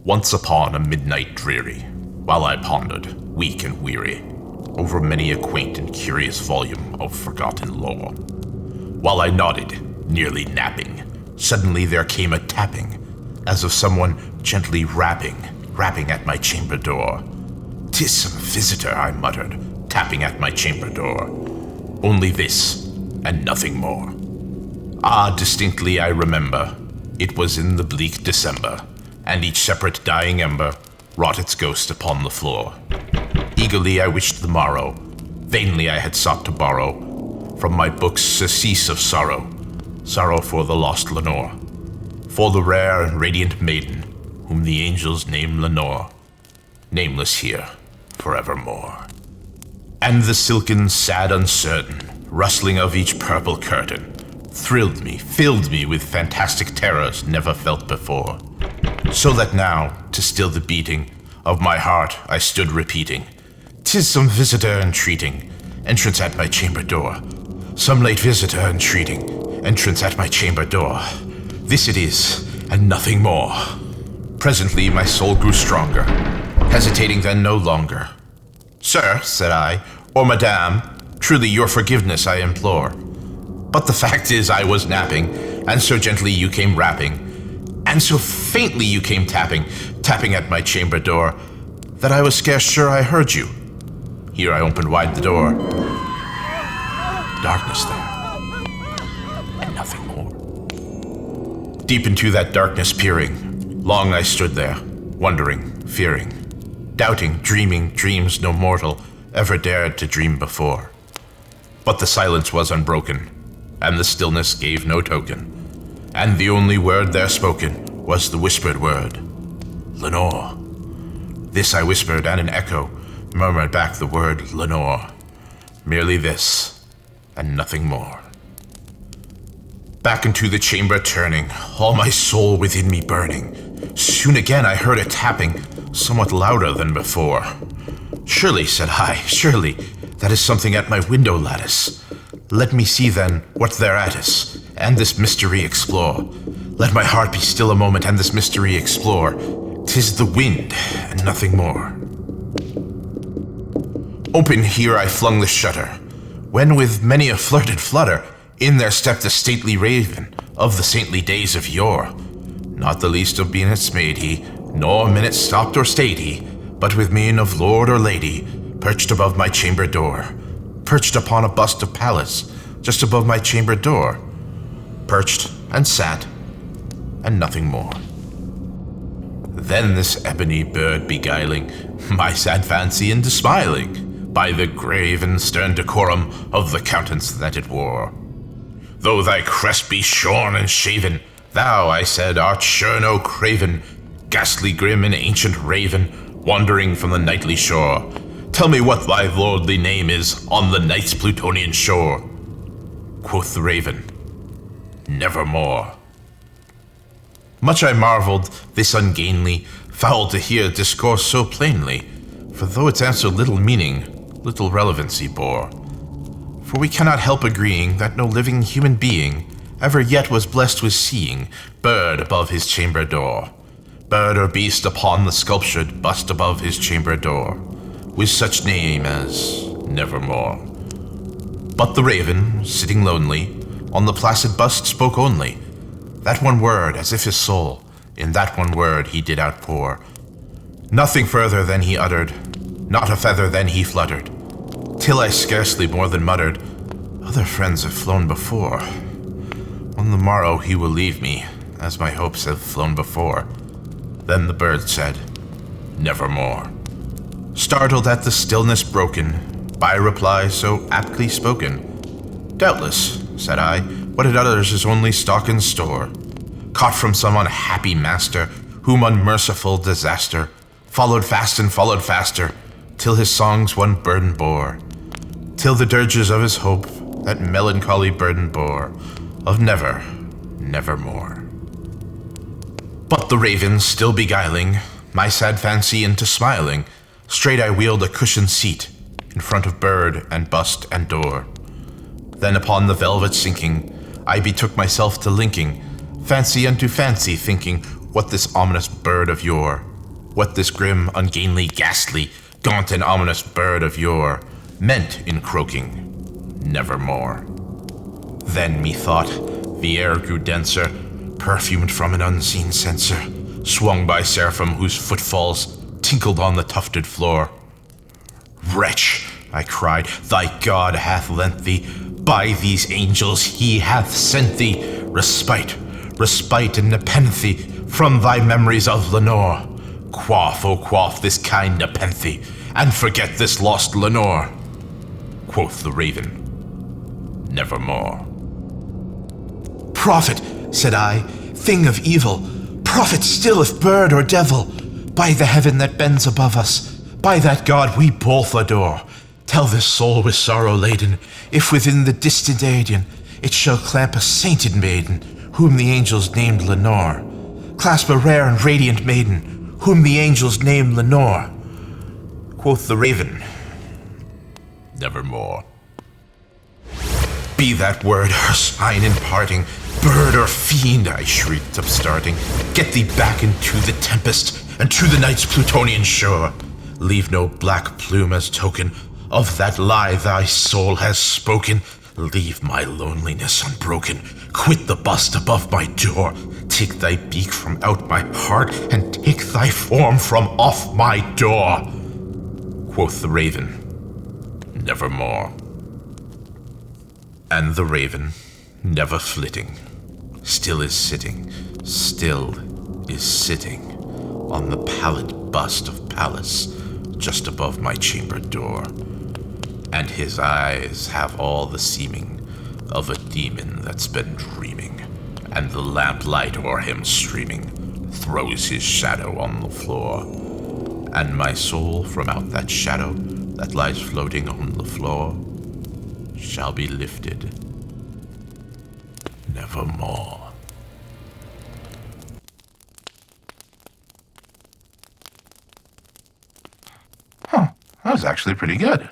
Once upon a midnight dreary, while I pondered, weak and weary, over many a quaint and curious volume of forgotten lore. While I nodded, nearly napping, suddenly there came a tapping, as of someone gently rapping at my chamber door. "'Tis some visitor," I muttered, tapping at my chamber door. Only this, and nothing more. Ah, distinctly I remember, it was in the bleak December, and each separate dying ember wrought its ghost upon the floor. Eagerly I wished the morrow, vainly I had sought to borrow from my books surcease of sorrow, sorrow for the lost Lenore, for the rare and radiant maiden whom the angels name Lenore, nameless here forevermore. And the silken, sad, uncertain rustling of each purple curtain thrilled me, filled me with fantastic terrors never felt before, so that now, to still the beating of my heart, I stood repeating, "'Tis some visitor entreating entrance at my chamber door. Some late visitor entreating entrance at my chamber door. This it is, and nothing more." Presently my soul grew stronger, hesitating then no longer. "Sir," said I, "or madame, truly your forgiveness I implore. But the fact is I was napping, and so gently you came rapping, and so faintly you came tapping at my chamber door, that I was scarce sure I heard you." Here I opened wide the door. Darkness there, and nothing more. Deep into that darkness peering, long I stood there, wondering, fearing, doubting, dreaming dreams no mortal ever dared to dream before. But the silence was unbroken, and the stillness gave no token, and the only word there spoken was the whispered word, "Lenore." This I whispered, and an echo murmured back the word Lenore. Merely this, and nothing more. Back into the chamber turning, all my soul within me burning, soon again I heard a tapping, somewhat louder than before. "Surely," said I, "surely, that is something at my window lattice. Let me see then what thereat is, and this mystery explore. Let my heart be still a moment, and this mystery explore. 'Tis the wind, and nothing more." Open here I flung the shutter, when with many a flirted flutter, in there stepped a stately raven of the saintly days of yore. Not the least of minutes made he, nor minute stopped or stayed he, but with mien of lord or lady, perched above my chamber door, perched upon a bust of Pallas, just above my chamber door, perched and sat, and nothing more. Then this ebony bird beguiling my sad fancy into smiling, by the grave and stern decorum of the countenance that it wore. "Though thy crest be shorn and shaven, thou," I said, "art sure no craven, ghastly grim and ancient raven, wandering from the nightly shore. Tell me what thy lordly name is on the night's Plutonian shore." Quoth the raven, "Nevermore." Much I marveled this ungainly fowl to hear discourse so plainly, for though its answer little meaning, little relevancy bore. For we cannot help agreeing that no living human being ever yet was blessed with seeing bird above his chamber door, bird or beast upon the sculptured bust above his chamber door, with such name as Nevermore. But the raven, sitting lonely, on the placid bust spoke only that one word, as if his soul in that one word he did outpour. Nothing further than he uttered, not a feather then he fluttered, till I scarcely more than muttered, "Other friends have flown before. On the morrow he will leave me, as my hopes have flown before." Then the bird said, "Nevermore." Startled at the stillness broken by a reply so aptly spoken. "Doubtless," said I, "what it utters is only stock and store, caught from some unhappy master, whom unmerciful disaster followed fast and followed faster, till his songs one burden bore, till the dirges of his hope that melancholy burden bore, of never, nevermore." But the raven still beguiling my sad fancy into smiling, straight I wheeled a cushioned seat in front of bird and bust and door. Then upon the velvet sinking, I betook myself to linking fancy unto fancy, thinking what this ominous bird of yore what this grim, ungainly, ghastly, gaunt and ominous bird of yore meant in croaking, nevermore. Then methought the air grew denser, perfumed from an unseen censer, swung by seraphim whose footfalls tinkled on the tufted floor. Wretch, I cried, thy God hath lent thee, by these angels he hath sent thee, respite and nepenthe from thy memories of Lenore. Quaff, oh quaff this kind nepenthe, and forget this lost Lenore. Quoth the raven, nevermore. Prophet, said I, thing of evil, prophet still if bird or devil, by the heaven that bends above us, by that God we both adore, tell this soul with sorrow laden, if within the distant Aegean it shall clamp a sainted maiden, whom the angels named Lenore, clasp a rare and radiant maiden, whom the angels named Lenore. Quoth the raven, nevermore. Be that word her sign in parting, bird or fiend, I shrieked, upstarting, get thee back into the tempest, and to the night's Plutonian shore. Leave no black plume as token of that lie thy soul has spoken. Leave my loneliness unbroken. Quit the bust above my door. Take thy beak from out my heart, and take thy form from off my door. Quoth the raven, nevermore. And the raven, never flitting, still is sitting on the pallid bust of Pallas, just above my chamber door. And his eyes have all the seeming of a demon that's been dreaming, and the lamplight o'er him streaming throws his shadow on the floor. And my soul from out that shadow that lies floating on the floor shall be lifted nevermore. Huh, that was actually pretty good.